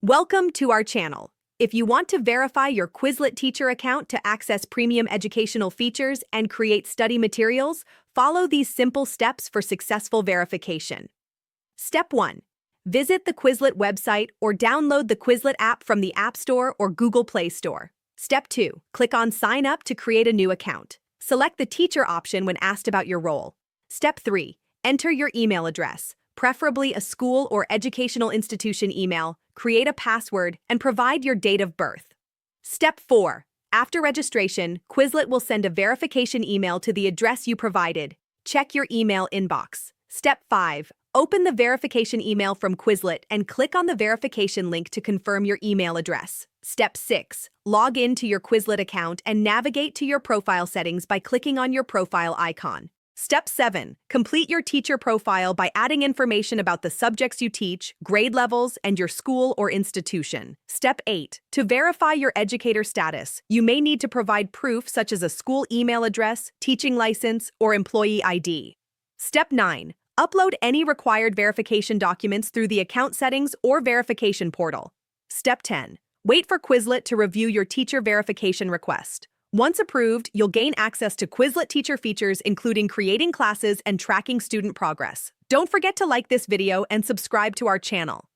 Welcome to our channel. If you want to verify your Quizlet teacher account to access premium educational features and create study materials, follow these simple steps for successful verification. Step 1. Visit the Quizlet website or download the Quizlet app from the App Store or Google Play Store. Step 2. Click on Sign Up to create a new account. Select the teacher option when asked about your role. Step 3. Enter your email address, preferably a school or educational institution email, create a password, and provide your date of birth. Step 4. After registration, Quizlet will send a verification email to the address you provided. Check your email inbox. Step 5. Open the verification email from Quizlet and click on the verification link to confirm your email address. Step 6. Log in to your Quizlet account and navigate to your profile settings by clicking on your profile icon. Step 7. Complete your teacher profile by adding information about the subjects you teach, grade levels, and your school or institution. Step 8. To verify your educator status, you may need to provide proof such as a school email address, teaching license, or employee ID. Step 9. Upload any required verification documents through the account settings or verification portal. Step 10. Wait for Quizlet to review your teacher verification request. Once approved, you'll gain access to Quizlet teacher features including creating classes and tracking student progress. Don't forget to like this video and subscribe to our channel.